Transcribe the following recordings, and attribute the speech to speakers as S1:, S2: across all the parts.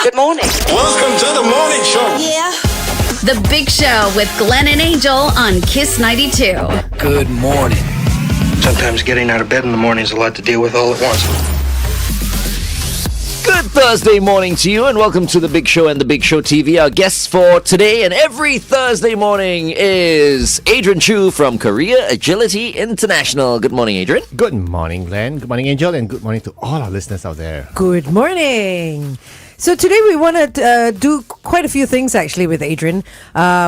S1: Good morning.
S2: Welcome to the morning show.
S1: Yeah.
S3: The Big Show with Glenn and Angel on Kiss 92.
S4: Good morning.
S5: Sometimes getting out of bed in the morning is a lot to deal with all at once.
S4: Good Thursday morning to you, and welcome to The Big Show and The Big Show TV. Our guest for today and every Thursday morning is Adrian Choo from Career Agility International. Good morning, Adrian.
S6: Good morning, Glenn. Good morning, Angel. And good morning to all our listeners out there.
S7: Good morning. So today we want to do quite a few things actually with Adrian.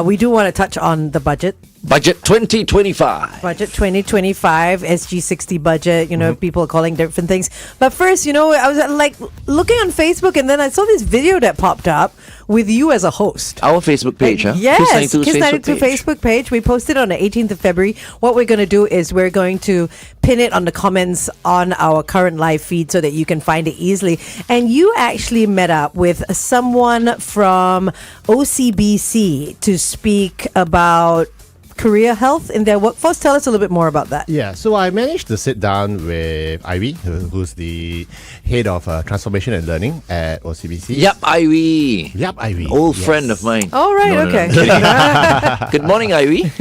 S7: We do want to touch on the budget.
S4: Budget 2025.
S7: Budget 2025, SG60 budget, people are calling different things. But first, I was like looking on Facebook and then I saw this video that popped up with you as a host.
S4: Our Facebook page, huh?
S7: Yes,
S4: Kiss 92
S7: Facebook page. We posted on the 18th of February. What we're going to do is we're going to pin it on the comments on our current live feed so that you can find it easily. And you actually met up with someone from OCBC to speak about career health in their workforce. Tell us a little bit more about that.
S6: Yeah, so I managed to sit down with Ivy, who's the head of transformation and learning at OCBC.
S4: Yep, Ivy.
S6: Old
S4: Friend of mine.
S7: Oh, right, okay.
S4: Good morning, Ivy.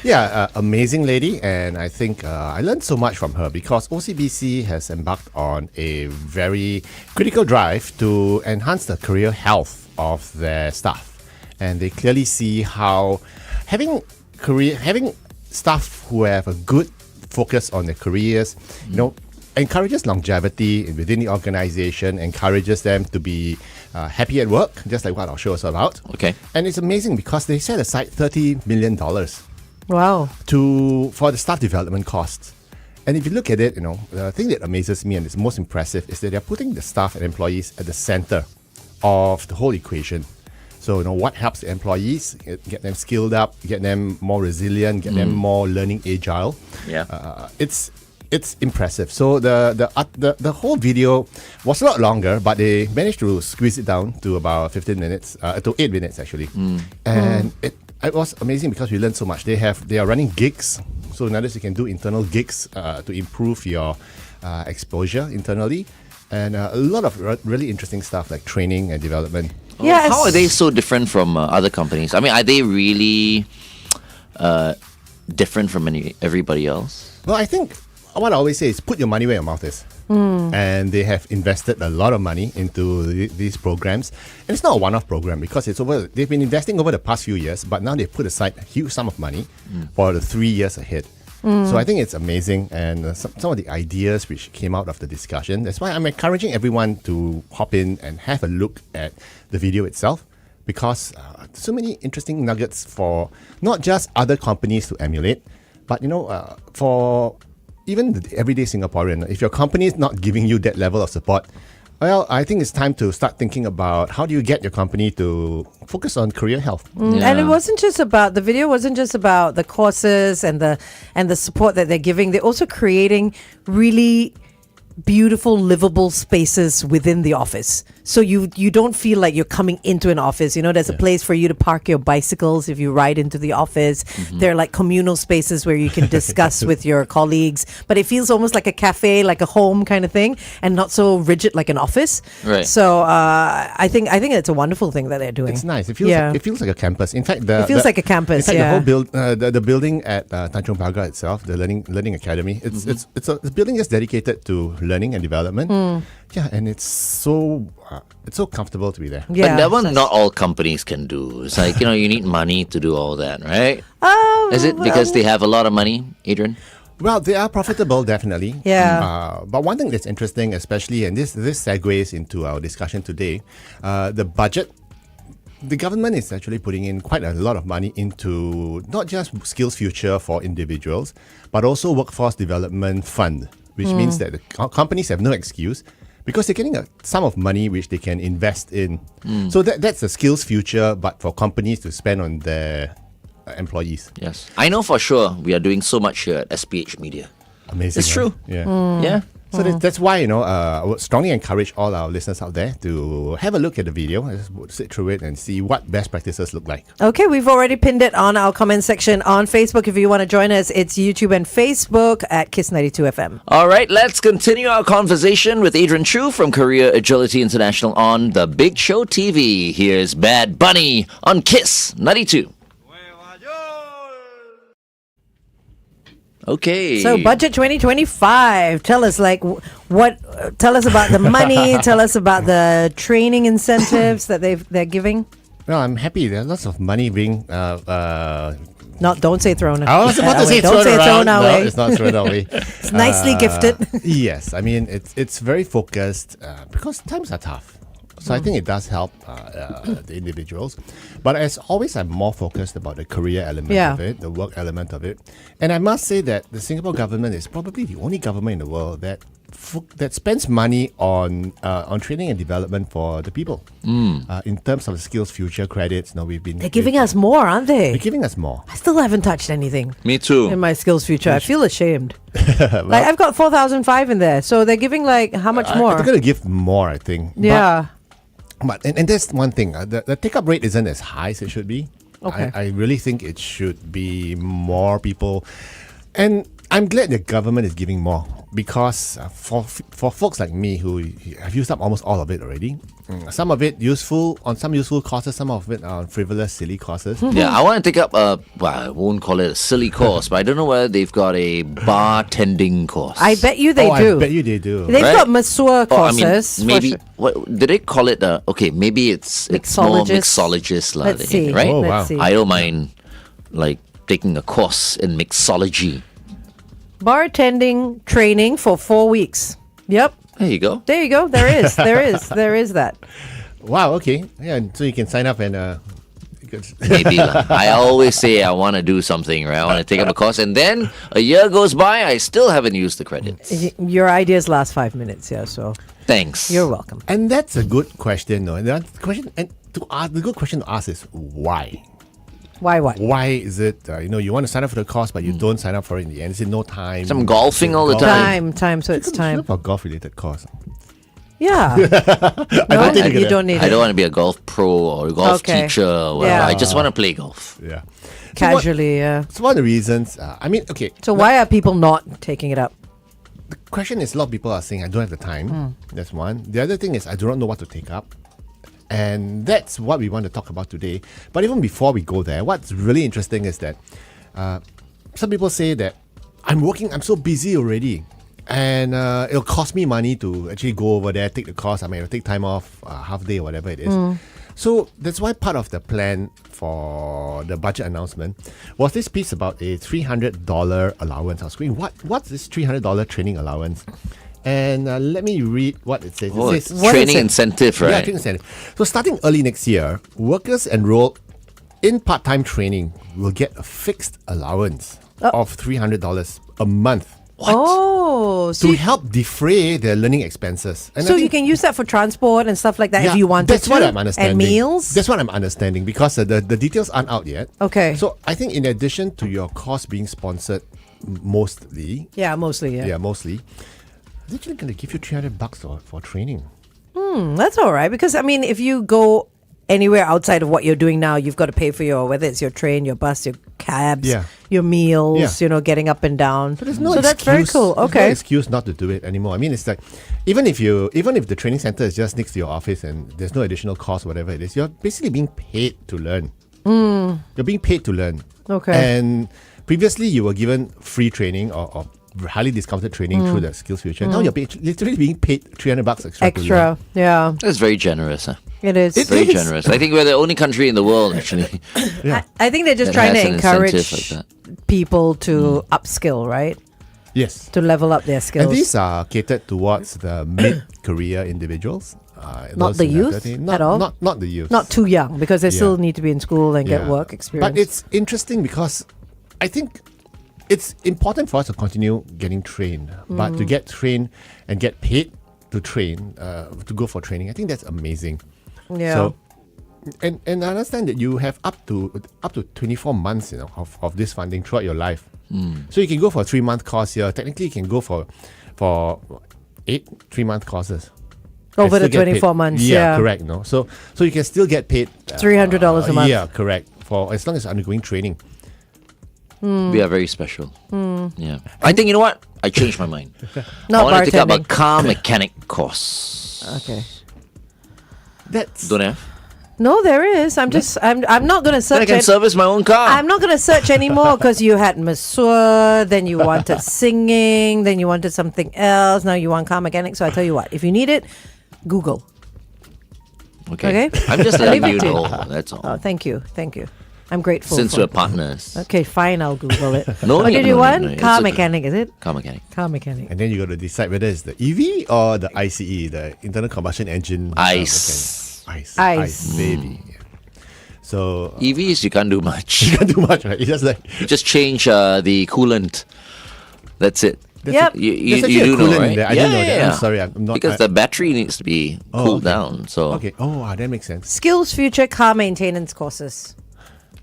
S6: Yeah, amazing lady, and I think I learned so much from her because OCBC has embarked on a very critical drive to enhance the career health of their staff. And they clearly see how having staff who have a good focus on their careers, encourages longevity within the organization, encourages them to be happy at work, just like what our show is about.
S4: Okay.
S6: And it's amazing because they set aside $30 million
S7: Wow.
S6: for the staff development costs. And if you look at it, the thing that amazes me and is most impressive is that they're putting the staff and employees at the center of the whole equation. So, what helps the employees, get them skilled up, get them more resilient, get them more learning agile.
S4: Yeah.
S6: It's impressive. So the whole video was a lot longer, but they managed to squeeze it down to about 15 minutes, to 8 minutes actually. And it was amazing because we learned so much. They are running gigs. So in other words, you can do internal gigs to improve your exposure internally. And a lot of really interesting stuff like training and development.
S7: Yes.
S4: How are they so different from other companies? I mean, are they really different from everybody else?
S6: Well, I think what I always say is put your money where your mouth is. And they have invested a lot of money into these programs. And it's not a one-off program because they've been investing over the past few years, but now they've put aside a huge sum of money for the 3 years ahead. So I think it's amazing, and some of the ideas which came out of the discussion. That's why I'm encouraging everyone to hop in and have a look at the video itself, because so many interesting nuggets for not just other companies to emulate, but for even the everyday Singaporean. If your company is not giving you that level of support, well, I think it's time to start thinking about how do you get your company to focus on career health.
S7: And it wasn't just about the video. Wasn't just about the courses and the support that they're giving. They're also creating really beautiful, livable spaces within the office. So you don't feel like you're coming into an office. There's a place for you to park your bicycles if you ride into the office. There are like communal spaces where you can discuss with your colleagues, but it feels almost like a cafe, like a home kind of thing, and not so rigid like an office.
S4: Right.
S7: So I think it's a wonderful thing that they're doing.
S6: It's nice. It feels like a campus. In fact,
S7: it feels like a campus.
S6: In fact, the whole the building at Tanjong Pagar itself, the Learning Academy, it's a building just dedicated to learning and development. Yeah, and it's so comfortable to be there.
S7: Yeah,
S4: but that one, not all companies can do. It's like, you need money to do all that, right? Is it because they have a lot of money, Adrian?
S6: Well, they are profitable, definitely.
S7: Yeah.
S6: But one thing that's interesting, especially, and this segues into our discussion today, the budget. The government is actually putting in quite a lot of money into not just Skills Future for individuals, but also Workforce Development Fund, which means that the companies have no excuse because they're getting a sum of money which they can invest in. So that's the Skills Future, but for companies to spend on their employees.
S4: Yes. I know for sure we are doing so much here at SPH Media.
S6: Amazing.
S4: It's true.
S6: Yeah.
S4: Yeah.
S6: So that's why, I would strongly encourage all our listeners out there to have a look at the video, just sit through it and see what best practices look like.
S7: Okay, we've already pinned it on our comment section on Facebook. If you want to join us, it's YouTube and Facebook at Kiss 92 FM.
S4: All right, let's continue our conversation with Adrian Choo from Korea Agility International on The Big Show TV. Here's Bad Bunny on Kiss 92. Okay.
S7: So budget 2025. Tell us tell us about the money, tell us about the training incentives that they're giving.
S6: Well, I'm happy. There's lots of money being
S7: Don't say thrown away.
S6: I was about to say
S7: Don't say thrown
S6: around.
S7: away.
S6: No, it's not thrown away.
S7: It's nicely gifted.
S6: Yes, I mean it's very focused because times are tough. So I think it does help the individuals. But as always, I'm more focused about the career element of it, the work element of it. And I must say that the Singapore government is probably the only government in the world that spends money on training and development for the people. In terms of skills future credits,
S7: They're giving us more, aren't they?
S6: They're giving us more.
S7: I still haven't touched anything
S4: Me too.
S7: in my skills future. I feel ashamed. I've got 4,005 in there. So they're giving how much more?
S6: They're going to give more, I think.
S7: Yeah.
S6: But there's one thing, the take-up rate isn't as high as it should be.
S7: Okay.
S6: I really think it should be more people. And I'm glad the government is giving more because for folks like me who have used up almost all of it already, some of it useful on some useful courses, some of it are on frivolous, silly courses.
S4: Yeah, I want to take up I won't call it a silly course, but I don't know whether they've got a bartending course.
S7: I bet you they do.
S6: I bet you they do.
S7: They've
S4: Right?
S7: got masseur courses.
S4: maybe
S7: for sure.
S4: what did they call it? Okay, maybe it's more mixologist lah.
S7: Let's see.
S4: Right?
S6: Oh,
S7: Let's
S6: wow.
S7: see.
S4: I don't mind taking a course in mixology.
S7: Bartending training for 4 weeks. Yep.
S4: There you go.
S7: There you go. There is that.
S6: Wow, okay. Yeah, so you can sign up and
S4: Maybe lah. I always say I want to do something, right? I want to take up a course, and then a year goes by, I still haven't used the credits.
S7: Your ideas last 5 minutes, yeah. So
S4: Thanks.
S7: you're welcome.
S6: And that's a good question, though. And the good question to ask is why?
S7: Why what?
S6: Why is it you want to sign up for the course but you don't sign up for it in the end? Is it no time?
S4: Some golfing all the time.
S7: Time. So it's time.
S6: For golf-related course.
S7: Yeah. You don't need
S4: I
S7: it.
S4: don't want to be a golf pro or a golf
S7: Okay.
S4: teacher or whatever.
S7: Yeah.
S4: I just want to play golf.
S6: Yeah.
S7: Casually, yeah.
S6: So one of the reasons, okay.
S7: So why are people not taking it up?
S6: The question is, a lot of people are saying, I don't have the time. That's one. The other thing is, I do not know what to take up. And that's what we want to talk about today. But even before we go there, what's really interesting is that some people say that I'm so busy already. And it'll cost me money to actually go over there, take the course. I mean, it'll take time off, half day or whatever it is. So that's why part of the plan for the budget announcement was this piece about a $300 allowance. I was going, what's this $300 training allowance? And let me read what it says.
S4: Oh,
S6: It
S4: it's
S6: says,
S4: training incentive, right?
S6: Yeah, training incentive. So starting early next year, workers enrolled in part-time training will get a fixed allowance of $300 a month.
S7: Oh, so,
S6: To help defray their learning expenses. And I
S7: so
S6: think-
S7: you can use that for transport and stuff like that if you wanted
S6: that's
S7: to.
S6: what I'm understanding.
S7: And meals.
S6: That's what I'm understanding because the details aren't out yet.
S7: Okay.
S6: So I think in addition to your course being sponsored mostly,
S7: Yeah, mostly. Yeah.
S6: mostly, they're actually going to give you $300 for training.
S7: That's all right because I mean, if you go anywhere outside of what you're doing now, you've got to pay for whether it's your train, your bus, your cabs,
S6: Yeah.
S7: your meals.
S6: Yeah.
S7: Getting up and down.
S6: But there's no
S7: so
S6: excuse.
S7: that's very cool.
S6: There's
S7: Okay.
S6: no excuse not to do it anymore. I mean, it's like even if the training center is just next to your office and there's no additional cost, whatever it is, you're basically being paid to learn. You're being paid to learn.
S7: Okay.
S6: And previously, you were given free training or highly discounted training through the Skills Future. Now you're literally being paid $300 extra. To learn.
S7: Extra. Yeah.
S4: That's very generous. Huh?
S7: It is.
S4: Very generous. I think we're the only country in the world, actually.
S7: I think they're just
S4: That
S7: trying to
S4: has an
S7: encourage
S4: incentive like
S7: people to upskill, right?
S6: Yes.
S7: To level up their skills.
S6: And these are catered towards the mid-career individuals.
S7: Not
S6: those
S7: the
S6: in
S7: youth
S6: their 30s.
S7: at all?
S6: Not the youth.
S7: Not too young because they
S6: Yeah.
S7: still need to be in school and get
S6: Yeah.
S7: work experience.
S6: But it's interesting because I think it's important for us to continue getting trained. But to get trained and get paid to train, to go for training, I think that's amazing.
S7: yeah.
S6: So, and I understand that you have up to 24 months, of this funding throughout your life. So you can go for a 3-month course here. Technically, you can go for 8 3-month courses.
S7: Over
S6: Can
S7: the
S6: still get
S7: 24
S6: paid.
S7: months.
S6: Yeah, correct. No, so you can still get paid
S7: $300 a month.
S6: Yeah, correct. For as long as undergoing training.
S4: We are very special. Yeah. I think, you know what? I changed my mind. I
S7: Not
S4: want to take up a
S7: bartending.
S4: car mechanic course.
S7: Okay.
S6: That's
S4: Don't have?
S7: No, there is. I'm not going to
S4: Then I
S7: search
S4: can
S7: it.
S4: service my own car.
S7: I'm not going to search anymore because you had masseur, then you wanted singing, then you wanted something else. Now you want car mechanic. So I tell you what, if you need it, Google.
S4: Okay.
S7: Okay.
S4: I'm just
S7: I
S4: letting
S7: leave
S4: you
S7: it to you.
S4: know. That's all.
S7: Oh, thank you. I'm grateful.
S4: Since
S7: for
S4: we're partners.
S7: Okay, fine. I'll Google it.
S4: No
S7: What
S4: need,
S7: did you
S4: no
S7: want?
S4: need, no need.
S7: Car
S4: It's okay.
S7: mechanic, is it?
S4: Car mechanic.
S7: Car mechanic.
S6: And then you got to decide whether it's the EV or the ICE, the internal combustion engine.
S4: ICE.
S6: Ice, baby. Yeah. So
S4: EVs, you can't do much.
S6: you can't do much, right? It's just like
S4: You just change the coolant. That's it.
S7: Yep.
S4: You
S6: There's actually
S4: do
S6: a
S4: know,
S6: coolant in
S4: right?
S6: there. I didn't know that. I'm sorry, I'm not.
S4: Because the battery needs to be cooled
S6: okay.
S4: down. So
S6: Okay. Oh, that makes sense.
S7: Skills Future car maintenance courses.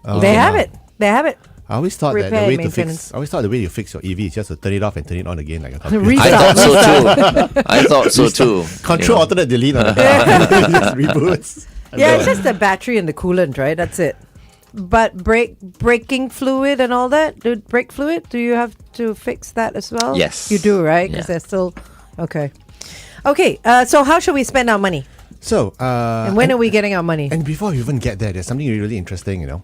S6: Oh,
S7: They have it. They have it.
S6: I always thought that the
S7: Repair
S6: way
S7: and
S6: to fix.
S7: maintenance.
S6: I always thought the way you fix your EV is just to turn it off and turn it on again like a computer.
S7: Restart.
S4: I thought so too. I thought so too.
S6: Control
S4: You know.
S6: alternate delete on the it just reboots.
S7: Yeah, it's just the battery and the coolant, right? That's it. But braking fluid and all that, brake fluid, do you have to fix that as well?
S4: Yes.
S7: You do, right? Because
S4: Yeah.
S7: they're still... Okay. Okay, so how should we spend our money?
S6: So,
S7: And when are we getting our money?
S6: And before you even get there, there's something really interesting, you know.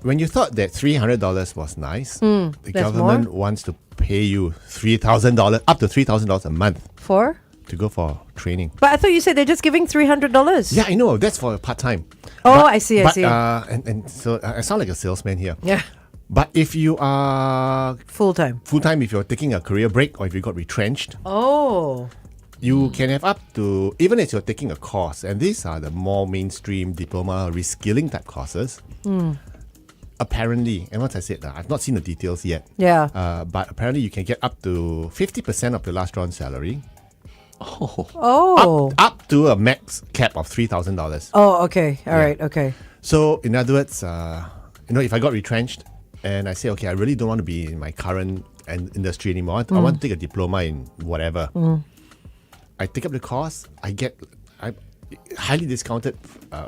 S6: When you thought that $300 was nice, the
S7: there's
S6: government wants to pay you $3,000, up to $3,000 a month
S7: For?
S6: to go for training.
S7: But I thought you said they're just giving $300.
S6: Yeah, I know. That's for part-time.
S7: Oh, I see, I see.
S6: And so I sound like a salesman here.
S7: Yeah.
S6: But if you are
S7: Full-time.
S6: full-time, if you're taking a career break or if you got retrenched,
S7: Oh.
S6: you can have up to, even if you're taking a course, and these are the more mainstream diploma reskilling type courses. Apparently, and once I said that, I've not seen the details yet.
S7: Yeah.
S6: But apparently, you can get up to 50% of your last round salary,
S7: Oh.
S6: up to a max cap of $3,000.
S7: Oh, okay. All right. Okay.
S6: So, in other words, if I got retrenched and I say, okay, I really don't want to be in my current industry anymore. I want to take a diploma in whatever. I take up the course. I get highly discounted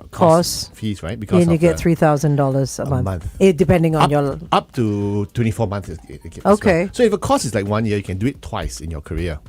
S7: Course.
S6: fees, right? Because
S7: And you
S6: of
S7: get
S6: the-
S7: $3,000 a month.
S6: month.
S7: Depending on your...
S6: up to 24 months. It gets
S7: Okay.
S6: well. So if a course is like 1 year, you can do it twice in your career.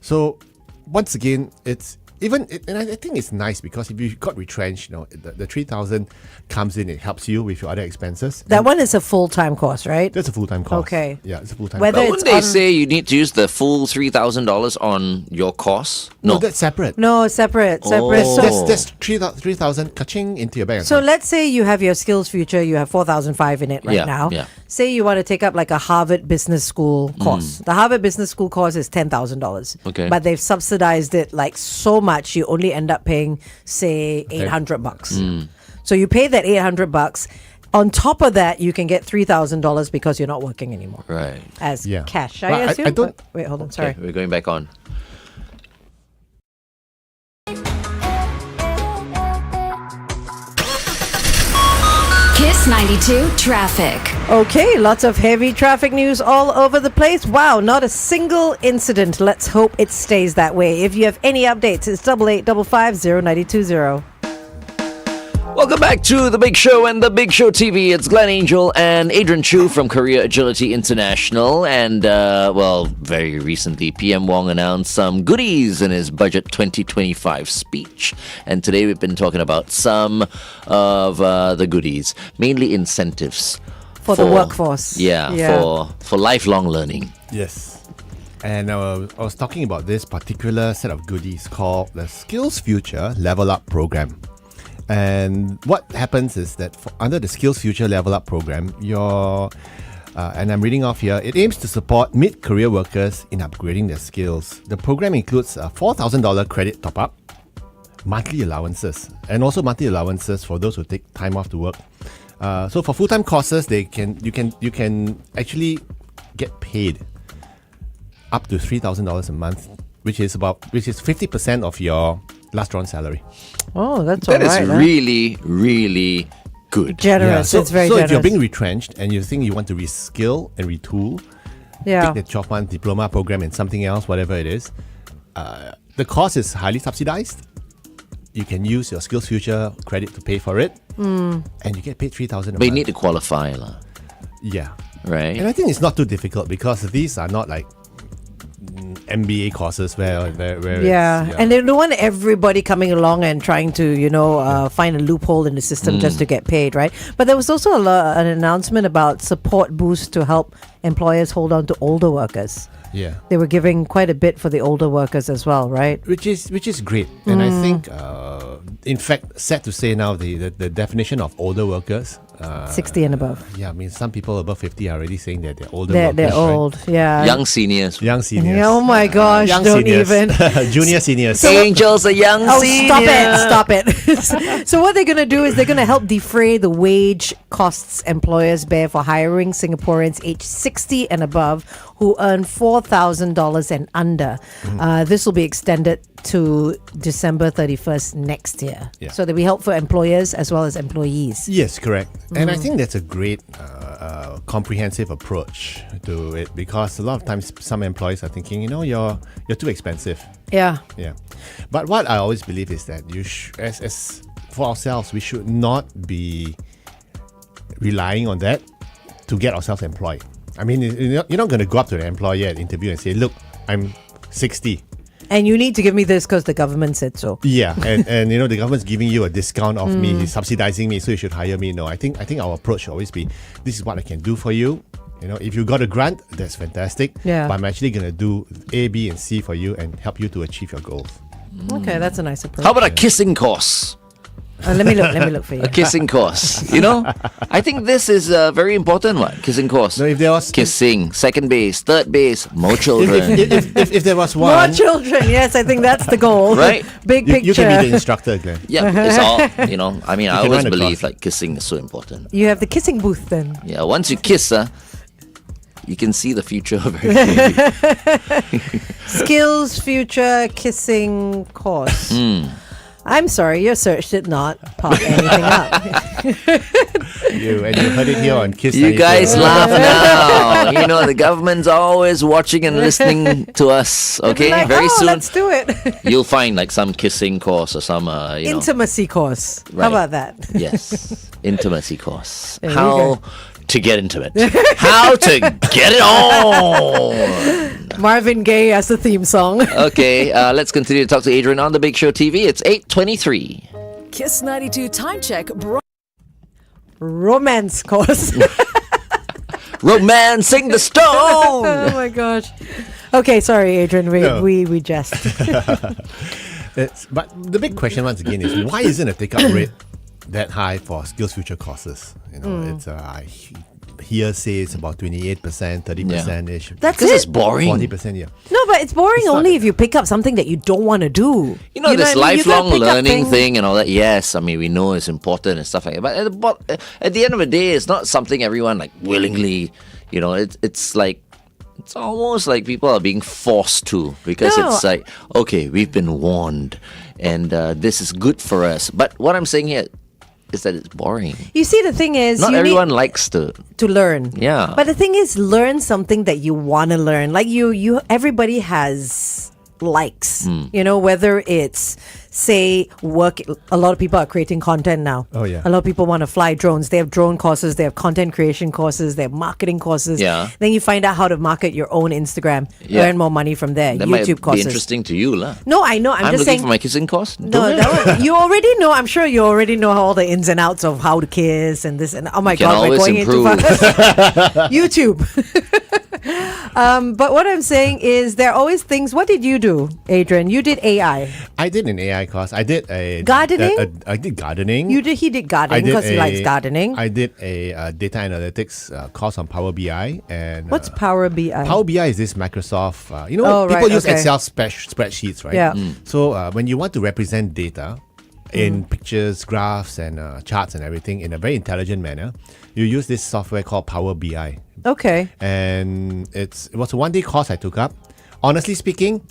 S6: So once again, it's and I think it's nice because if you got retrenched, the 3,000 comes in, it helps you with your other expenses.
S7: That
S6: And
S7: one is a full-time course, right?
S6: that's a full-time course.
S7: Okay.
S6: Yeah, it's a full-time
S7: Whether
S6: course.
S4: But
S7: it's
S4: wouldn't they
S7: on-
S4: say you need to use the full $3,000 on your course?
S6: No, that's separate.
S7: No, separate.
S4: Oh.
S7: So,
S6: That's 3,000 kaching into your bank
S7: so
S6: account.
S7: let's say you have your Skills Future, you have 4,005 in it right
S4: Yeah,
S7: now.
S4: yeah.
S7: Say you want to take up like a Harvard Business School course. The Harvard Business School course is $10,000.
S4: Okay.
S7: But they've subsidized it like so much, you only end up paying, say, $800. So you pay that $800. On top of that, you can get $3,000 because you're not working anymore
S4: Right.
S7: as
S6: Yeah.
S7: cash.
S6: But
S7: I
S6: I
S7: assume.
S6: don't-
S7: Wait, hold on. Sorry.
S4: Okay, we're going back on.
S3: Kiss 92 traffic.
S7: Okay, lots of heavy traffic news all over the place. Wow, not a single incident. Let's hope it stays that way. If you have any updates, it's 885550
S4: Welcome back to The Big Show and The Big Show TV. It's Glenn Angel and Adrian Choo from Korea Agility International. And, very recently, PM Wong announced some goodies in his Budget 2025 speech. And today we've been talking about some of the goodies, mainly incentives.
S7: For the workforce.
S4: Yeah,
S7: Yeah.
S4: for lifelong learning.
S6: Yes. And I was talking about this particular set of goodies called the Skills Future Level Up Program. And what happens is that under the Skills Future Level Up Program, and I'm reading off here, it aims to support mid-career workers in upgrading their skills. The program includes a $4,000 credit top-up, monthly allowances, and also monthly allowances for those who take time off to work. So for full-time courses, you can actually get paid up to $3,000 a month, which is 50% of your last round salary.
S7: Oh, that's
S4: That
S7: all
S4: is
S7: right.
S4: really, really good.
S7: Generous.
S6: So,
S7: it's very
S6: so
S7: generous.
S6: if you're being retrenched and you think you want to reskill and retool,
S7: yeah.
S6: take the 12-month diploma program in something else, whatever it is, the course is highly subsidized. You can use your SkillsFuture credit to pay for it, and you get paid 3,000 a
S4: But you
S6: month.
S4: need to qualify, lah.
S6: Yeah.
S4: Right?
S6: And I think it's not too difficult because these are not like MBA courses where
S7: Yeah. And they don't want everybody coming along and trying to, find a loophole in the system just to get paid, right? But there was also an announcement about support boost to help employers hold on to older workers.
S6: yeah.
S7: They were giving quite a bit for the older workers as well, right?
S6: Which is great, and I think, in fact, sad to say now, the definition of older workers,
S7: 60 and above.
S6: yeah, I mean some people above 50 are already saying that they're older.
S7: They're
S6: workers, right?
S7: old, yeah.
S4: Young seniors.
S6: Young seniors.
S7: Yeah, oh my gosh,
S6: Young
S7: don't
S6: seniors.
S7: even.
S6: Junior seniors.
S4: Angels are young
S7: Oh,
S4: seniors.
S7: stop it. So what they're going to do is they're going to help defray the wage costs employers bear for hiring Singaporeans aged 60 and above who earn $4,000 and under. This will be extended to December 31st next year.
S6: Yeah.
S7: So there'll be help for employers as well as employees.
S6: Yes, correct. And I think that's a great comprehensive approach to it, because a lot of times some employees are thinking, you're too expensive.
S7: Yeah.
S6: Yeah. But what I always believe is that as for ourselves, we should not be relying on that to get ourselves employed. I mean, you're not going to go up to the employer at interview and say, look, I'm 60.
S7: And you need to give me this because the government said so.
S6: Yeah, and the government's giving you a discount of me, subsidizing me, so you should hire me. No, I think our approach should always be, this is what I can do for you. If you got a grant, that's fantastic.
S7: Yeah.
S6: But I'm actually going to do A, B, and C for you and help you to achieve your goals.
S7: Okay, that's a nice approach.
S4: How about a kissing course?
S7: Let me look for you.
S4: A kissing course. I think this is a very important one. Kissing course.
S6: No, if there was
S4: Kissing, second base, third base, more children.
S6: if there was
S7: More
S6: one,
S7: children, yes, I think that's the goal.
S4: Right?
S7: Big
S6: you
S7: picture.
S6: can be the instructor, Glenn.
S4: Yeah, it's all, I mean, I
S6: can
S4: always
S6: run a
S4: believe
S6: course.
S4: like kissing is so important.
S7: You have the kissing booth then.
S4: Yeah, once you kiss, you can see the future very clearly.
S7: Skills Future Kissing Course. I'm sorry, your search did not pop anything up.
S6: You heard it here on Kiss.
S4: You
S6: 92.
S4: guys laugh now. The government's always watching and listening to us. Okay,
S7: Like,
S4: very soon
S7: let's do it.
S4: you'll find like some kissing course or some,
S7: Intimacy course.
S4: Right.
S7: How about that?
S4: yes, intimacy course.
S7: There you
S4: How
S7: go.
S4: to get intimate? How to get it on?
S7: Marvin Gaye as the theme song.
S4: Okay, let's continue to talk to Adrian on the Big Show TV. It's 8:23.
S1: Kiss 92 time check.
S7: Romance course.
S4: Romancing the stone.
S7: Oh my gosh. Okay, sorry, Adrian.
S6: No.
S7: We jest.
S6: But the big question once again is, why isn't the take-up rate that high for SkillsFuture courses? It's I hear say it's about 28%, 30% ish.
S7: That's
S4: Because it's
S7: it.
S4: boring.
S6: 40%, yeah.
S7: No, but it's boring
S6: It's not-
S7: only if you pick up something that you don't want to do.
S4: You know, this
S7: what I mean? You gotta
S4: lifelong
S7: pick up
S4: learning
S7: things-
S4: thing and all that. Yes, I mean, we know it's important and stuff like that. But at the end of the day, it's not something everyone like willingly, it's like, it's almost like people are being forced to, because
S7: No.
S4: it's like, okay, we've been warned and this is good for us. But what I'm saying here is that it's boring.
S7: You see, the thing is,
S4: Not
S7: you
S4: everyone
S7: need
S4: likes to.
S7: to learn.
S4: Yeah.
S7: But the thing is, learn something that you want to learn. Like everybody has likes. Whether it's, say, work. A lot of people are creating content now.
S6: Oh, yeah.
S7: A lot of people want to fly drones. They have drone courses. They have content creation courses. They have marketing courses.
S4: Yeah.
S7: Then you find out how to market your own Instagram.
S4: Yeah.
S7: Earn more money from there.
S4: That
S7: YouTube
S4: might
S7: courses.
S4: be interesting to you, lah.
S7: No, I know. I'm
S4: I'm
S7: just
S4: looking
S7: saying.
S4: for my kissing course.
S7: No, you already know. I'm sure you already know all the ins and outs of how to kiss and this and oh my
S4: Can
S7: god, we're
S4: always
S7: going
S4: improve.
S7: into YouTube. But what I'm saying is there are always things. What did you do, Adrian? You did AI.
S6: I did an AI course. I did a
S7: Gardening?
S6: I did gardening.
S7: He did gardening because he likes gardening.
S6: I did a data analytics course on Power BI. And
S7: What's Power BI?
S6: Power BI is this Microsoft.
S7: Oh,
S6: people
S7: right,
S6: use
S7: okay.
S6: Excel spreadsheets, right?
S7: Yeah.
S6: So when you want to represent data in pictures, graphs, and charts and everything in a very intelligent manner, you use this software called Power BI.
S7: Okay.
S6: And it was a 1-day course I took up. Honestly speaking,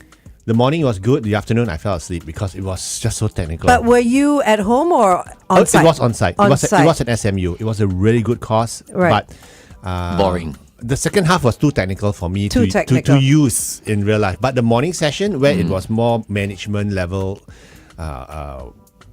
S6: the morning was good. The afternoon I fell asleep because it was just so technical.
S7: But were you at home or on site?
S6: It was on site.
S7: On
S6: It was
S7: site.
S6: at SMU. It was a really good course,
S7: Right.
S6: but
S4: Boring.
S6: the second half was too technical for me
S7: Too
S6: to
S7: technical.
S6: use in real life. But the morning session where it was more management level,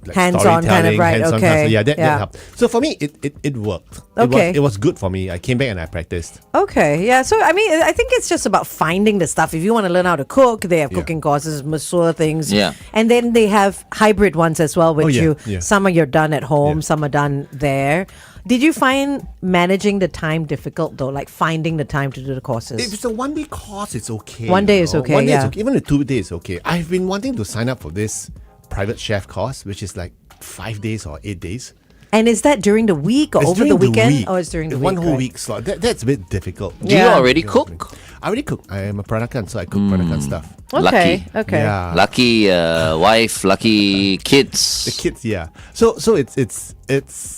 S6: like
S7: Hands-on kind of,
S6: storytelling,
S7: right,
S6: hands-on
S7: okay.
S6: kind of- yeah, that
S7: Yeah.
S6: helped. So for me, it worked.
S7: Okay.
S6: It was good for me. I came back and I practiced.
S7: Okay, yeah. So I mean, I think it's just about finding the stuff. If you want to learn how to cook, they have
S6: Yeah.
S7: cooking courses, masseur things.
S4: Yeah.
S7: And then they have hybrid ones as well, which
S6: yeah.
S7: some are you're done at home,
S6: Yeah.
S7: some are done there. Did you find managing the time difficult though? Like finding the time to do the courses?
S6: If it's a 1 day course, it's okay.
S7: One day
S6: you
S7: is
S6: know.
S7: okay,
S6: 1 day is
S7: yeah.
S6: okay. Even a 2 day is okay. I've been wanting to sign up for this private chef course, which is like 5 days or 8 days.
S7: And is that during the week or
S6: It's
S7: over
S6: during
S7: the weekend?
S6: week.
S7: Or it's during the
S6: One
S7: week?
S6: whole
S7: right?
S6: week slot. That's a bit difficult.
S4: Do you
S7: Yeah.
S4: already cook?
S6: I already cook. I am a Peranakan, so I cook Peranakan stuff.
S7: Okay,
S4: Lucky.
S7: okay.
S6: Yeah.
S4: Lucky wife, lucky kids.
S6: The kids, yeah. So it's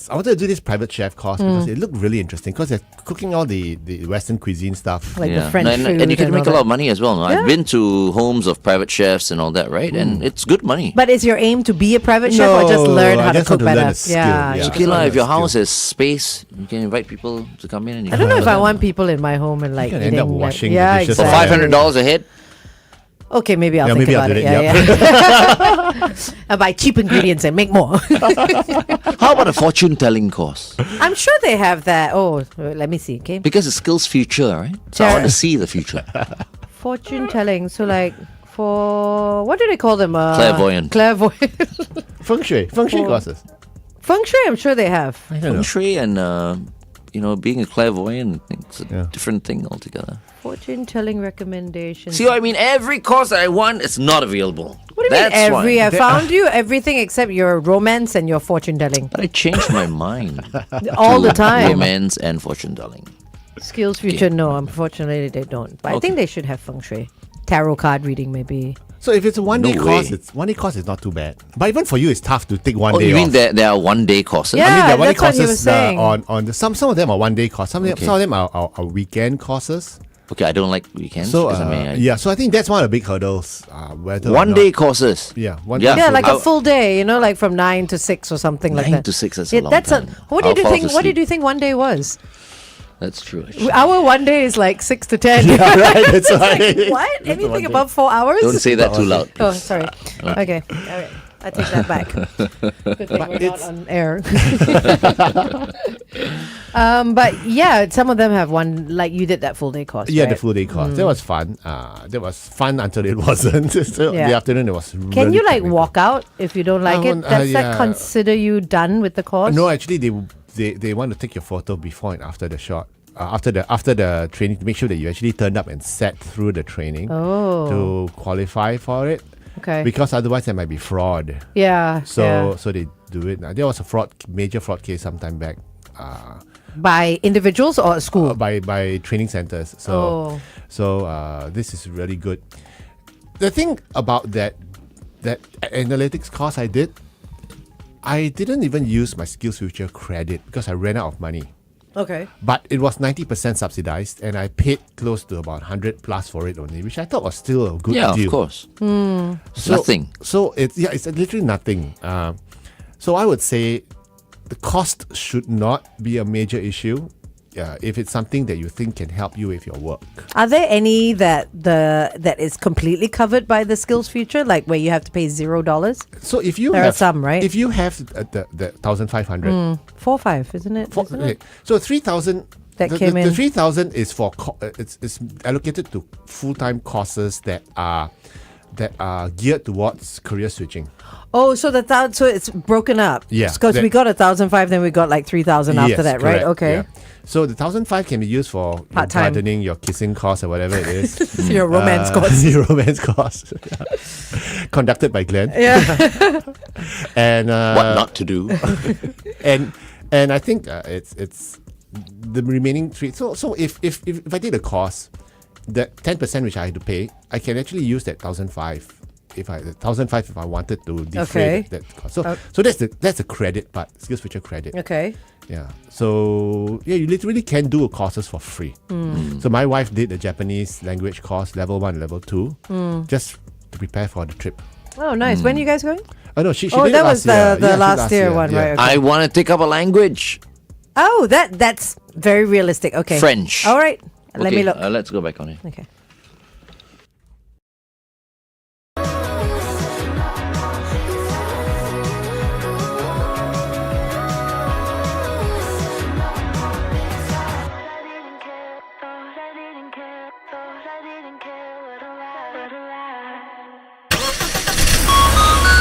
S6: I wanted to do this private chef course because it looked really interesting because they're cooking all the Western cuisine stuff.
S7: Like
S4: Yeah.
S7: the French
S4: and,
S7: food.
S4: and you can
S7: all
S4: make a lot
S7: that.
S4: of money as well. No? I've been to homes of private chefs and all that, right? And it's good money.
S7: But is your aim to be a private chef or just
S6: No,
S7: learn
S6: I
S7: how to
S6: just
S7: cook
S6: want to learn
S7: better?
S6: a skill, yeah.
S7: you
S6: It's
S7: just
S4: Okay,
S7: learn
S4: lah.
S7: a
S4: If your
S7: skill.
S4: house has space, you can invite people to come in and you
S7: I don't know if I want people in my home and like
S6: You can end up
S7: eating, like-
S6: washing the
S7: yeah,
S6: dishes
S4: for
S7: exactly.
S4: $500 a head.
S7: Okay, maybe I'll
S6: Yeah,
S7: think
S6: maybe I'll
S7: about
S6: do
S7: it.
S6: that,
S7: Yeah, yeah. I'll buy cheap ingredients and make more.
S4: How about a fortune telling course?
S7: I'm sure they have that. Oh, let me see. Okay,
S4: Because it skills future, right? So I
S7: Yeah.
S4: want to see the future.
S7: fortune telling. So like for what do they call them?
S4: Clairvoyant.
S7: Clairvoyant.
S6: Feng Shui courses.
S7: Feng Shui. I'm sure they have.
S6: I don't know.
S4: Feng Shui and being a clairvoyant, it's a
S6: Yeah.
S4: different thing altogether.
S7: Fortune telling recommendations.
S4: See what I mean? Every course that I want, it's not available.
S7: What do you mean
S4: That's
S7: every?
S4: why.
S7: I found you everything except your romance and your fortune telling
S4: But I changed my mind.
S7: all the
S4: to
S7: time.
S4: Romance and fortune telling.
S7: Skills future, no. Unfortunately, they don't. But I think they should have feng shui, tarot card reading, maybe.
S6: So if it's a 1 day
S4: No
S6: course,
S4: way.
S6: it's 1 day course is not too bad. But even for you, it's tough to take 1
S4: Oh,
S6: day
S4: you mean
S6: off.
S4: there are 1 day courses?
S7: Yeah.
S6: I mean, there are 1 day
S7: that's what he was
S6: courses
S7: saying.
S6: on the some of them are 1 day courses. Some
S4: Okay.
S6: of them are weekend courses.
S4: Okay, I don't like weekends.
S6: So
S4: 'cause I
S6: yeah, so I think that's one of the big hurdles. Whether or
S4: 1
S6: not-
S4: day courses.
S6: Yeah, one
S4: Yeah.
S6: day.
S7: Yeah, like a
S4: I'll-
S7: full day, like from 9 to 6 or something like
S4: 9
S7: that.
S4: to 6, that's a
S7: Yeah,
S4: long
S7: that's
S4: time.
S7: What did
S4: I'll
S7: you
S4: fall
S7: think? What did
S4: asleep.
S7: you think one day was?
S4: That's true. Actually.
S7: Our one day is like 6 to 10.
S6: Yeah, right. That's why.
S7: What?
S6: That's the one
S7: Anything
S6: thing.
S7: above 4 hours?
S4: Don't say that too loud.
S7: Oh, sorry. Okay. All right. I take that back. Good thing we're not on air. But yeah, some of them have one, like you did that full day course.
S6: Yeah,
S7: right?
S6: the full day course. That was fun. That was fun until it wasn't. So
S7: Yeah.
S6: the afternoon it was.
S7: Can
S6: really
S7: you like
S6: technical.
S7: walk out if you don't like it? Does that
S6: yeah.
S7: consider you done with the course?
S6: No, actually, they want to take your photo before and after the shot. After the training to make sure that you actually turned up and sat through the training to qualify for it.
S7: Okay.
S6: Because otherwise there might be fraud.
S7: Yeah.
S6: So
S7: yeah.
S6: so they do it. There was a major fraud case sometime back.
S7: By individuals or at school?
S6: By training centers. So this is really good. The thing about that analytics course I didn't even use my SkillsFuture credit because I ran out of money.
S7: Okay.
S6: But it was 90% subsidized, and I paid close to about 100 plus for it only, which I thought was still a good
S4: Yeah,
S6: deal.
S4: of course. It's
S6: So-
S4: nothing.
S6: So it's literally nothing. So I would say the cost should not be a major issue. If it's something that you think can help you with your work.
S7: Are there any that is completely covered by the Skills Future, like where you have to pay $0?
S6: So if you
S7: There are
S6: have
S7: some, right?
S6: If you have the 1,500,
S7: 4-5, isn't it? Isn't it?
S6: so 3,000.
S7: That
S6: the,
S7: came
S6: the,
S7: in.
S6: The 3,000 is for it's allocated to full-time courses that are geared towards career switching.
S7: Oh, so so it's broken up.
S6: Yeah,
S7: Because we got 1,005, then we got like 3,000 after
S6: Yes,
S7: that, right?
S6: correct,
S7: Okay.
S6: yeah. So the 1,005 can be used for your
S7: Part-time.
S6: gardening, your kissing course, or whatever it is.
S7: Your romance course.
S6: Your romance course. Conducted by Glenn.
S7: Yeah.
S6: And
S4: What not to do?
S6: and I think it's the remaining three. So if I did a course, the 10% which I had to pay, I can actually use that 1,005 if I wanted to defray
S7: Okay.
S6: that cost. So that's the credit part, SkillsFuture credit.
S7: Okay.
S6: Yeah. So yeah, you literally can do courses for free. So my wife did the Japanese language course, level 1, level 2, just to prepare for the trip.
S7: Oh, nice. When are you guys going?
S6: Oh no, she
S7: Oh,
S6: did it
S7: that
S6: last
S7: was the-
S6: year.
S7: the
S6: Yeah, she
S7: last year one,
S6: yeah.
S7: right, okay.
S4: I want to take up a language.
S7: Oh, that's very realistic. Okay.
S4: French.
S7: All right. Let me look.
S4: Let's go back on it.
S7: Okay.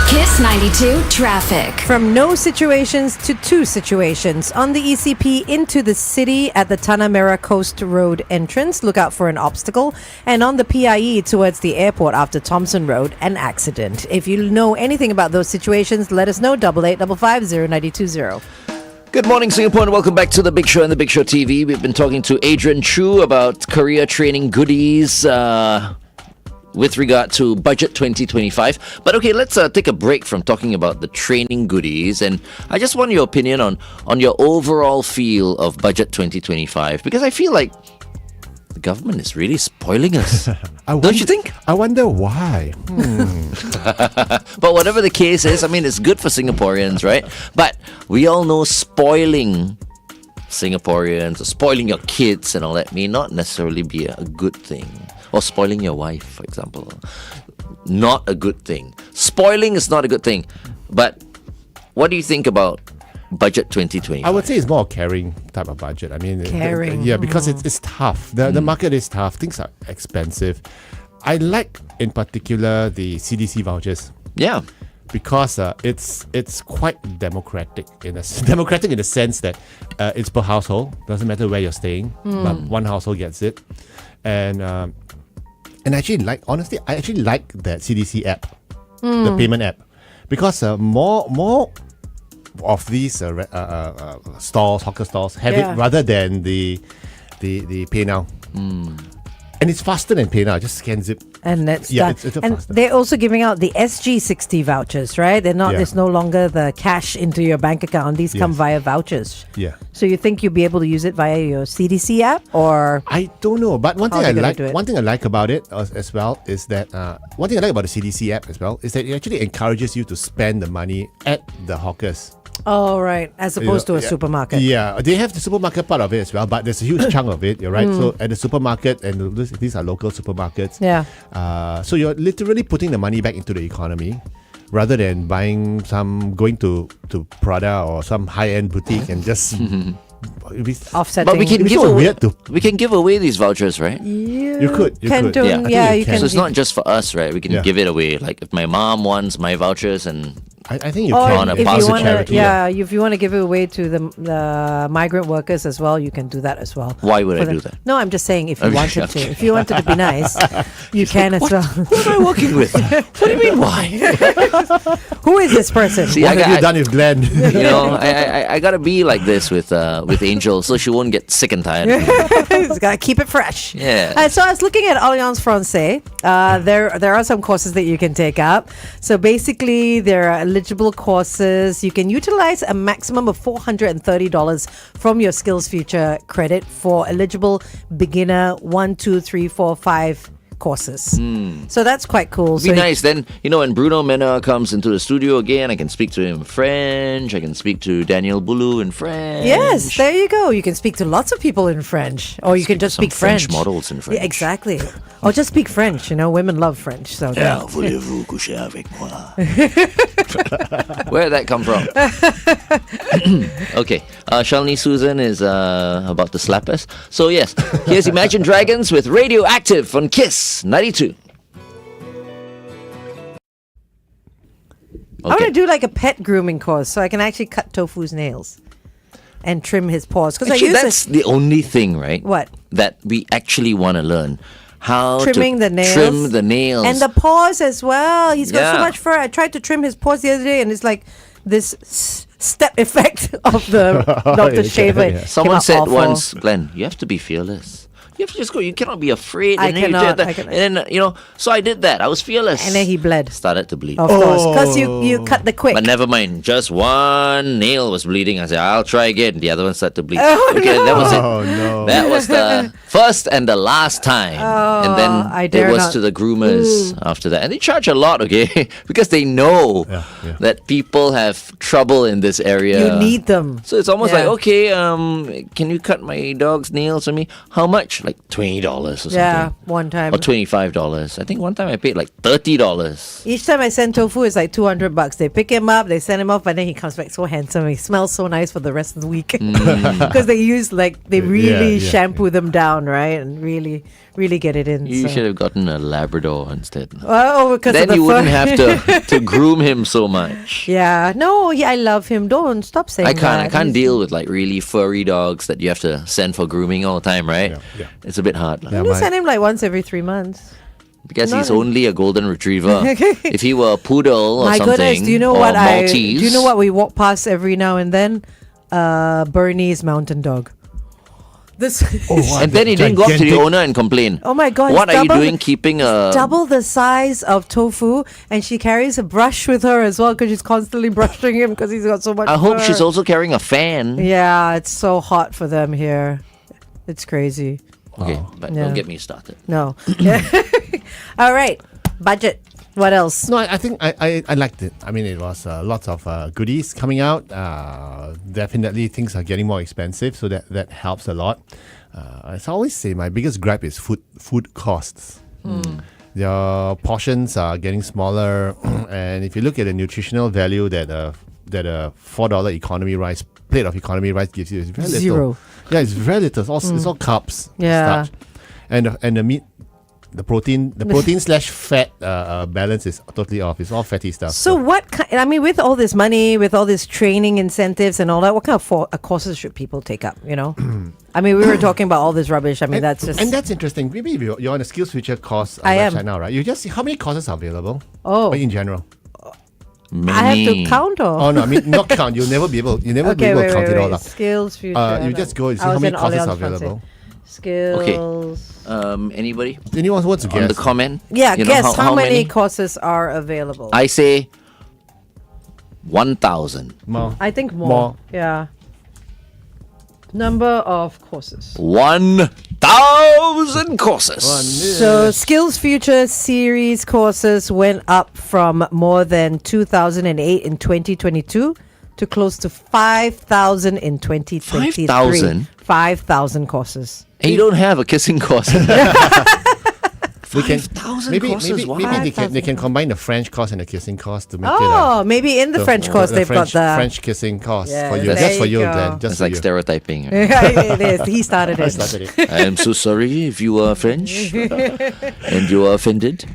S3: Kiss 92 traffic.
S7: From no situations to two situations. On the ECP into the city at the Tanah Merah Coast Road entrance, look out for an obstacle. And on the PIE towards the airport after Thompson Road, an accident. If you know anything about those situations, let us know. 885550
S4: Good morning, Singapore, and welcome back to The Big Show and The Big Show TV. We've been talking to Adrian Choo about career training goodies with regard to Budget 2025. But okay, let's take a break from talking about the training goodies, and I just want your opinion on your overall feel of Budget 2025, because I feel like the government is really spoiling us. Don't you think?
S6: I wonder why.
S4: But whatever the case is, I mean, it's good for Singaporeans, right? But we all know spoiling Singaporeans or spoiling your kids and all that may not necessarily be a good thing. Or spoiling your wife, for example. Not a good thing. Spoiling is not a good thing. But what do you think about Budget 2020?
S6: I would say it's more a caring type of budget. I mean,
S7: Caring.
S6: yeah, because it's tough. The market is tough. Things are expensive. I like, in particular, the CDC vouchers.
S4: Yeah.
S6: Because it's quite democratic in the sense that it's per household. Doesn't matter where you're staying, but one household gets it. And I actually like that CDC app, the payment app, because more of these stalls, hawker stalls, have it rather than the PayNow. And it's faster than PayNow. Just scan zip.
S7: And that's
S6: Yeah,
S7: done.
S6: it's
S7: and
S6: faster.
S7: they're also giving out the SG60 vouchers, right? They're not.
S6: Yeah.
S7: There's no longer the cash into your bank account. These come
S6: Yes.
S7: via vouchers.
S6: Yeah.
S7: So you think you'll be able to use it via your CDC app, or
S6: I don't know, but one
S7: How
S6: thing
S7: are
S6: I
S7: they gonna
S6: like,
S7: do it?
S6: one thing I like about it as well is that one thing I like about the CDC app as well is that it actually encourages you to spend the money at the hawkers.
S7: oh right, as opposed to a supermarket.
S6: Yeah, they have the supermarket part of it as well, but there's a huge chunk of it. You're right. So at the supermarket, and these are local supermarkets.
S7: Yeah.
S6: So you're literally putting the money back into the economy, rather than going to Prada or some high-end boutique and just.
S7: Offsetting.
S4: But we can
S6: It's
S4: give
S6: so
S4: away.
S6: weird to-
S4: We can give away these vouchers, right?
S6: You could.
S7: can do.
S6: I
S4: Yeah.
S6: think
S7: Yeah,
S6: you
S7: you
S6: can.
S7: can.
S4: So it's not just for us, right? We can
S6: Yeah.
S4: give it away. Like if my mom wants my vouchers, and
S6: I think you
S7: Or
S6: can.
S4: on a
S7: if you
S4: positive
S7: want to,
S6: charity.
S7: if you want to give it away to the migrant workers as well, you can do that as well.
S4: Why would I
S7: For
S4: do
S7: the-
S4: that?
S7: No, I'm just saying if you
S4: Okay,
S7: wanted to.
S4: okay.
S7: If you wanted to be nice, you can as well.
S4: who am I working with? What do you mean why?
S7: Who is this person?
S4: See,
S6: What have you done with Glenn?
S4: You know, I gotta be like this with Angel, so she won't get sick and tired.
S7: It's gotta keep it fresh.
S4: Yeah.
S7: So I was looking at Alliance Francaise. There are some courses that you can take up. So basically, there are eligible courses. You can utilize a maximum of $430 from your Skills Future credit for eligible beginner 1, 2, 3, 4, 5 courses. So that's quite cool.
S4: Be
S7: So
S4: nice. Then, when Bruno Mena comes into the studio again, I can speak to him in French. I can speak to Daniel Boulou in French.
S7: yes, there you go. You can speak to lots of people in French, or you can just
S4: some
S7: speak
S4: French models in French.
S7: Yeah, exactly. Or just speak French. Women love French. So
S4: Voulez-vous coucher avec moi? Where did that come from? Okay. Shalini Susan is about to slap us. So, yes, here's Imagine Dragons with Radioactive on Kiss 92.
S7: I want to do like a pet grooming course so I can actually cut Tofu's nails and trim his paws. Because I
S4: Actually,
S7: use
S4: that's the only thing, right?
S7: What?
S4: That we actually want to learn. How
S7: trimming
S4: to
S7: the nails.
S4: trim the nails.
S7: And the paws as well. He's got so
S4: Yeah.
S7: much fur. I tried to trim his paws the other day and it's like this step effect of the shaver.
S6: yeah.
S7: Came
S4: Someone
S7: out
S4: said
S7: awful.
S4: once, Glenn, you have to be fearless. You have to just go. You cannot be afraid.
S7: I
S4: and then you
S7: cannot,
S4: did that.
S7: I cannot.
S4: And then, so I did that. I was fearless.
S7: And then he bled.
S4: Started to bleed.
S7: Of course. Because you cut the quick.
S4: But never mind. Just one nail was bleeding. I said, I'll try again. The other one started to bleed.
S7: Oh,
S4: Okay, that was it.
S6: Oh no.
S4: That was the first and the last time. And then
S7: I
S4: it
S7: dare
S4: was
S7: not.
S4: to the groomers after that. And they charge a lot, okay? Because they know
S6: yeah.
S4: that people have trouble in this area.
S7: You need them.
S4: So it's almost
S7: Yeah.
S4: like, okay, can you cut my dog's nails for me? How much? like $20 or something.
S7: Yeah, one time.
S4: Or $25. I think one time I paid like $30.
S7: Each time I send tofu, it's like $200. They pick him up, they send him off, and then he comes back so handsome. He smells so nice for the rest of the week because they use they really shampoo them down, right, and really get it in.
S4: You should have gotten a Labrador instead.
S7: Oh, because
S4: then
S7: of the
S4: you wouldn't
S7: fur.
S4: have to groom him so much.
S7: Yeah, no, I love him. Don't stop saying that.
S4: I can't deal with like really furry dogs that you have to send for grooming all the time, right?
S6: Yeah.
S4: It's a bit hard.
S6: Yeah,
S7: You send him like once every 3 months.
S4: Because he's only a golden retriever. If he were a poodle or
S7: My
S4: something,
S7: goodness, do you know
S4: or
S7: what
S4: Maltese,
S7: do you know what we walk past every now and then? Bernese mountain dog. This
S4: and then he didn't go up to the owner and complain.
S7: Oh my God,
S4: What
S7: it's
S4: are you
S7: double-
S4: doing keeping a...
S7: double the size of tofu, and she carries a brush with her as well because she's constantly brushing him because he's got so much
S4: I hope
S7: fur.
S4: she's also carrying a fan.
S7: Yeah, it's so hot for them here. It's crazy.
S4: Okay, but
S7: Yeah.
S4: don't get me started.
S7: No. All right. Budget. What else?
S6: No, I think I liked it. I mean, it was lots of goodies coming out. Definitely things are getting more expensive, so that helps a lot. As I always say, my biggest gripe is food costs. Your portions are getting smaller, and if you look at the nutritional value that a $4 economy rice plate of economy rice gives you, it's very little.
S7: Zero.
S6: Yeah, it's very little. It's all carbs,
S7: Yeah.
S6: starch, and the meat. The protein slash fat balance is totally off. It's all fatty stuff.
S7: So what kind, I mean, with all this money, with all this training incentives and all that, what kind of courses should people take up, you know? I mean, we were talking about all this rubbish. I mean, that's
S6: interesting. Maybe if you're on a Skills Future course
S7: I am.
S6: website now, right? You just see how many courses are available.
S7: Oh.
S6: But in general.
S4: Many.
S7: I have to count or?
S6: Oh no, I mean not count. You'll never be able to count it all up.
S7: Skills Future.
S6: You just go and see how many courses are available.
S7: Skills.
S4: Anybody
S6: Anyone who wants to guess?
S4: on the comment?
S7: Yeah,
S4: You know
S7: guess how many courses are available?
S4: I say 1,000.
S6: More.
S7: I think more.
S6: More.
S7: Yeah. Number of courses.
S4: 1,000 courses.
S7: So Skills Future series courses went up from more than 2,008 in 2022 to close to 5,000 in 2023.
S4: 5,000?
S7: 5,000 courses.
S4: And you don't have a kissing course.
S6: We can
S4: 5,000
S6: maybe
S4: courses.
S6: maybe
S4: Wow.
S6: they can combine the French course and the kissing course to make it
S7: Oh, maybe in the French course they've
S6: French,
S7: got the...
S6: French kissing course
S7: Yeah,
S6: for you.
S7: there
S6: Just for
S7: you
S6: you,
S7: go.
S6: Glenn. Just
S4: It's
S6: for
S4: like
S6: you.
S4: stereotyping.
S7: It is. He started
S6: I
S7: it.
S6: started it.
S4: I am so sorry if you are French and you are offended.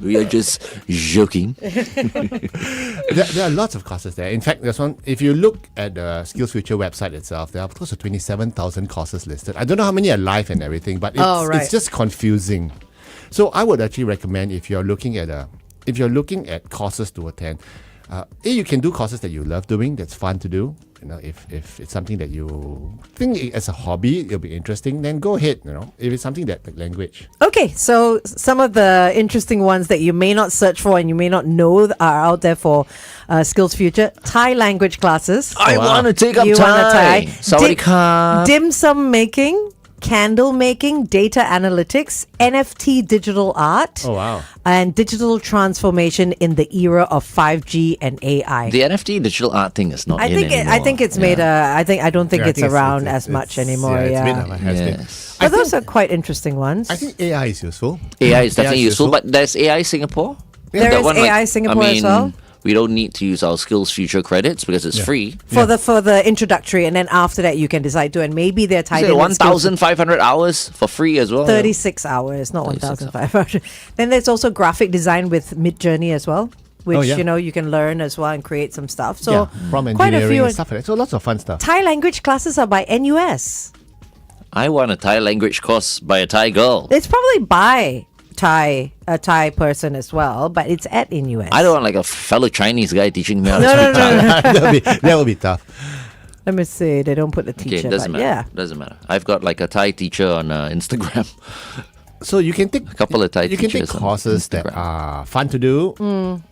S4: We are just joking.
S6: There are lots of courses there. In fact, there's one. If you look at the Skills Future website itself, there are close to 27,000 courses listed. I don't know how many are live and everything, but it's just confusing. So I would actually recommend if you're looking at courses to attend, you can do courses that you love doing. That's fun to do. You know, if it's something that you think as a hobby, it'll be interesting. Then go ahead. You know, if it's something like language.
S7: Okay, so some of the interesting ones that you may not search for and you may not know are out there for Skills Future. Thai language classes.
S4: I want to take up
S7: You wanna
S4: Thai.
S7: Thai?
S4: Sawadee
S7: Dim sum making, candle making, data analytics, NFT digital art,
S6: Oh wow!
S7: and digital transformation in the era of 5G and AI.
S4: The NFT digital art thing is not
S7: I think it's made a. I don't think
S6: Yeah, I
S7: it's
S6: think
S7: around
S6: it's-
S7: as much
S6: it's-
S7: anymore.
S6: It's
S7: Yeah,
S6: been a has been.
S4: Yes.
S7: but those are quite interesting ones.
S6: I think AI is useful.
S4: AI is definitely
S6: AI is
S4: useful, but there's AI Singapore.
S7: There
S4: That
S7: is
S4: one,
S7: AI Singapore as well.
S4: We don't need to use our Skills Future credits because it's free.
S7: for the introductory, and then after that you can decide to, and maybe they're tied
S4: Is it
S7: in with skills
S4: 1,500 hours for free as well?
S7: 36 hours, not
S4: 36
S7: 1,500. Then there's also graphic design with Midjourney as well, which
S6: yeah.
S7: you can learn as well and create some stuff. So
S6: Yeah, from
S7: quite a
S6: engineering
S7: few.
S6: and stuff like that. So lots of fun stuff.
S7: Thai language classes are by NUS.
S4: I want a Thai language course by a Thai girl.
S7: It's probably by a Thai person as well, but it's at NUS.
S4: I don't want like a fellow Chinese guy teaching me how to
S7: No,
S4: speak Thai.
S6: that would be tough.
S7: Let me see. They don't put the
S4: Okay,
S7: teacher,
S4: it doesn't
S7: but
S4: matter.
S7: yeah.
S4: Doesn't matter. I've got like a Thai teacher on Instagram.
S6: So you can take
S4: A couple of Thai
S6: You can take
S4: teachers on
S6: courses that
S4: Instagram.
S6: are fun to do,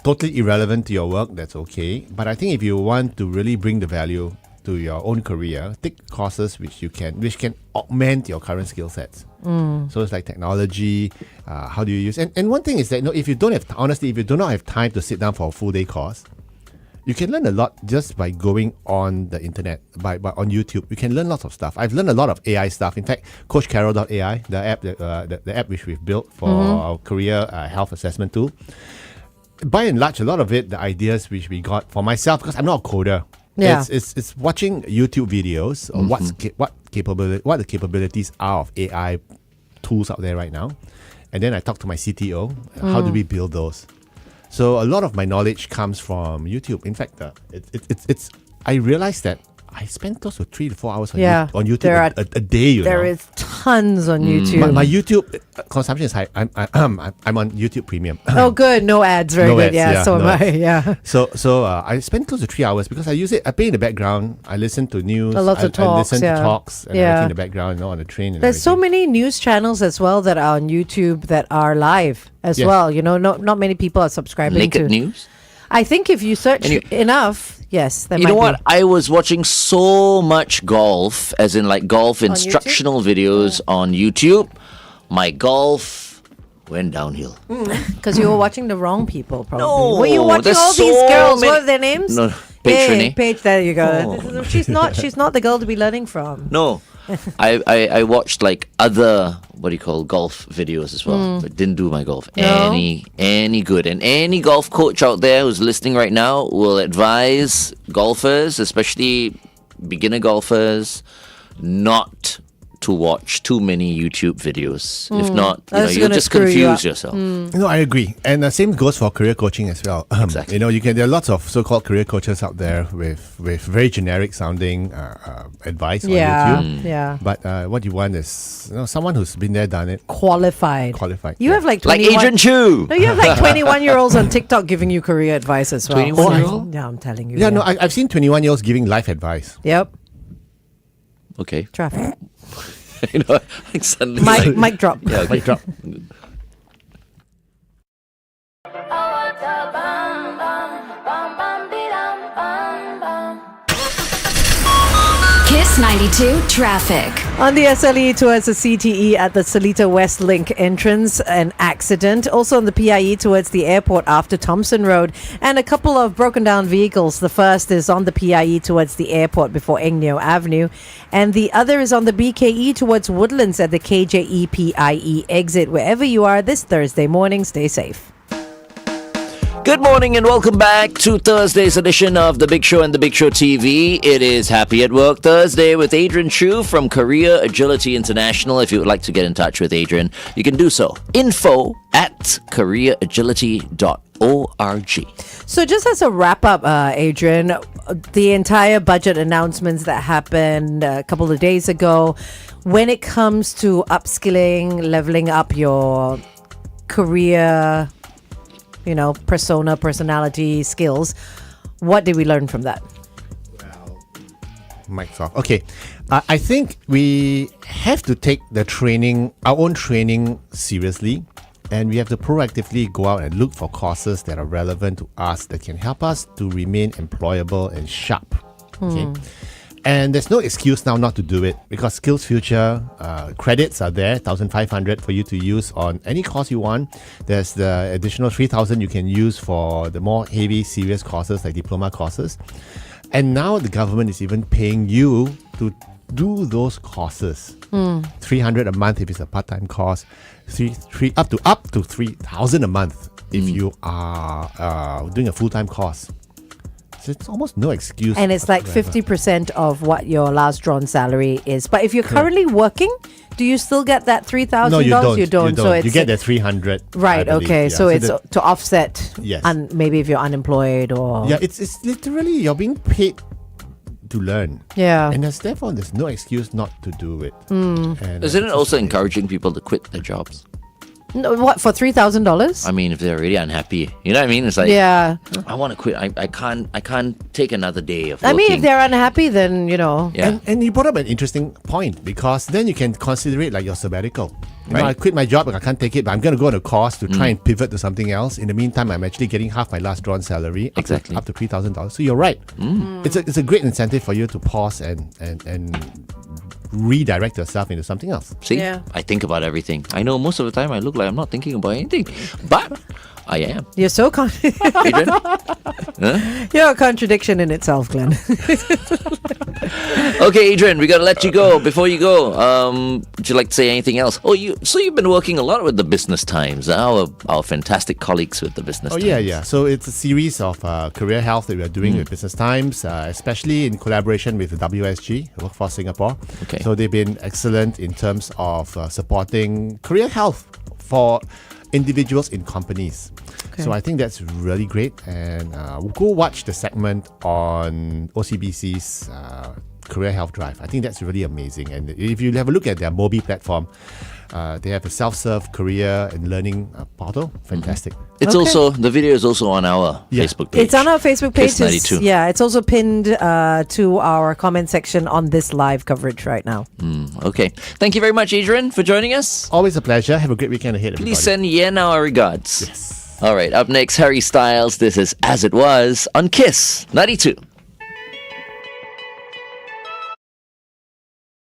S6: totally irrelevant to your work. That's okay. But I think if you want to really bring the value to your own career, take courses which can augment your current skill sets. So it's like technology. How do you use? And one thing is that if you don't have if you do not have time to sit down for a full day course, You can learn a lot just by going on the internet, by on YouTube. You can learn lots of stuff. I've learned a lot of AI stuff. In fact, CoachCarol.ai, the app, the app which we've built for our career health assessment tool. By and large, a lot of it, the ideas which we got for myself, because I'm not a coder.
S7: Yeah.
S6: It's watching YouTube videos on what the capabilities are of AI tools out there right now, and then I talk to my CTO. How do we build those? So a lot of my knowledge comes from YouTube. In fact, it's I realized that I spend close to 3 to 4 hours on YouTube a day.
S7: There is tons on YouTube.
S6: My YouTube consumption is high. I'm on YouTube Premium.
S7: Oh, good. No ads. Very
S6: No
S7: good.
S6: ads,
S7: So
S6: no
S7: am I.
S6: ads.
S7: Yeah.
S6: So I spend close to 3 hours because I use it. I play in the background. I listen to news.
S7: Lots of
S6: I
S7: talks,
S6: listen
S7: yeah.
S6: to talks and everything in the background, on the train. And
S7: There's so
S6: everything.
S7: many news channels as well that are on YouTube that are live as
S6: Yes.
S7: well. Not many people are subscribing
S4: Naked
S7: to.
S4: news.
S7: I think if you search enough, yes, there
S4: You
S7: might
S4: know what?
S7: be.
S4: I was watching so much golf, as in like golf instructional videos on YouTube. My golf went downhill.
S7: Because you were watching the wrong people, probably.
S4: No,
S7: Were you watching
S4: there's
S7: all these
S4: so
S7: girls?
S4: many-
S7: What are their names?
S4: No, Paige Renee.
S7: Paige, there you go.
S4: Oh.
S7: She's not the girl to be learning from.
S4: No, I watched like other golf videos as well, but didn't do my golf any good. And any golf coach out there who's listening right now will advise golfers, especially beginner golfers, not to watch too many YouTube videos. If not,
S7: That's
S4: you'll
S7: gonna
S4: just
S7: screw you
S4: confuse
S7: up.
S4: yourself.
S6: No, I agree, and the same goes for career coaching as well.
S4: Exactly.
S6: There are lots of so-called career coaches out there with very generic sounding advice on YouTube.
S7: Yeah.
S6: But what you want is someone who's been there, done it,
S7: Qualified.
S6: yeah.
S7: You have like
S4: Like
S7: 21
S4: Adrian Choo.
S7: No, you have like 21-year-olds on TikTok giving you career advice as well.
S4: 21-year-old?
S7: Yeah, I'm telling you.
S6: Yeah, no, I've seen 21-year-olds giving life advice.
S7: Yep.
S4: Okay.
S7: Traffic.
S4: Like suddenly.
S7: Mic drop.
S4: Yeah, okay.
S6: Mic drop.
S3: Kiss 92 traffic.
S7: On the SLE towards the CTE at the Seletar West Link entrance, an accident. Also on the PIE towards the airport after Thompson Road. And a couple of broken down vehicles. The first is on the PIE towards the airport before Engneo Avenue. And the other is on the BKE towards Woodlands at the KJE PIE exit. Wherever you are this Thursday morning, stay safe.
S4: Good morning and welcome back to Thursday's edition of The Big Show and The Big Show TV. It is Happy at Work Thursday with Adrian Choo from Career Agility International. If you would like to get in touch with Adrian, you can do so. info@careeragility.org.
S7: So just as a wrap up, Adrian, the entire budget announcements that happened a couple of days ago, when it comes to upskilling, leveling up your career, personality, skills, what did we learn from that?
S6: Mic's off. Okay. I think we have to take our own training seriously, and we have to proactively go out and look for courses that are relevant to us, that can help us to remain employable and sharp. Okay. And there's no excuse now not to do it, because SkillsFuture credits are there, 1,500 for you to use on any course you want. There's the additional 3,000 you can use for the more heavy, serious courses like diploma courses. And now the government is even paying you to do those courses. 300 a month if it's a part-time course, up to 3,000 a month if you are doing a full-time course. So it's almost no excuse.
S7: And it's like
S6: whatsoever.
S7: 50% of what your last drawn salary is. But if you're currently working, do you still get that $3,000?
S6: No, you don't.
S7: You don't. So it's
S6: you get the 300.
S7: right.
S6: I believe.
S7: Okay.
S6: Yeah.
S7: So it's
S6: the-
S7: to offset.
S6: Yes.
S7: And maybe if you're unemployed or
S6: yeah, it's literally you're being paid to learn.
S7: Yeah.
S6: And therefore there's no excuse not to do it. And,
S4: Isn't it
S6: it's
S4: also
S6: just-
S4: encouraging people to quit their jobs?
S7: No, what for $3,000?
S4: I mean, if they're really unhappy, you know what I mean? It's like,
S7: Yeah.
S4: I want to quit. I can't take another day of
S7: I mean, if
S4: working.
S7: they're unhappy, then
S4: Yeah.
S6: And you brought up an interesting point, because then you can consider it like your sabbatical. I quit my job, I can't take it, but I'm going to go on a course to try and pivot to something else. In the meantime, I'm actually getting half my last drawn salary,
S4: Exactly.
S6: up to $3,000. So you're right. It's a great incentive for you to pause and redirect yourself into something else.
S4: See,
S7: Yeah.
S4: I think about everything. I know most of the time I look like I'm not thinking about anything, but I am.
S7: You're so
S4: Adrian?
S7: you're a contradiction in itself, Glenn.
S4: Okay, Adrian, we got to let you go. Before you go, would you like to say anything else? You've been working a lot with the Business Times, our fantastic colleagues with the Business Times.
S6: Yeah. So it's a series of career health that we are doing with Business Times, especially in collaboration with the WSG, Workforce Singapore.
S4: Okay.
S6: So they've been excellent in terms of supporting career health for individuals in companies.
S7: Okay.
S6: So I think that's really great. And we'll go watch the segment on OCBC's Career Health Drive. I think that's really amazing. And if you have a look at their Mobi platform, they have a self-serve career and learning portal. Fantastic.
S4: It's
S7: Okay.
S4: also, the video is also on our
S6: Yeah.
S4: Facebook page.
S7: It's on our Facebook page.
S4: Kiss 92.
S7: It's also pinned to our comment section on this live coverage right now.
S4: Okay. Thank you very much, Adrian, for joining us.
S6: Always a pleasure. Have a great weekend ahead, everybody.
S4: Please send Yen our regards.
S6: Yes.
S4: All right, up next, Harry Styles. This is As It Was on Kiss 92.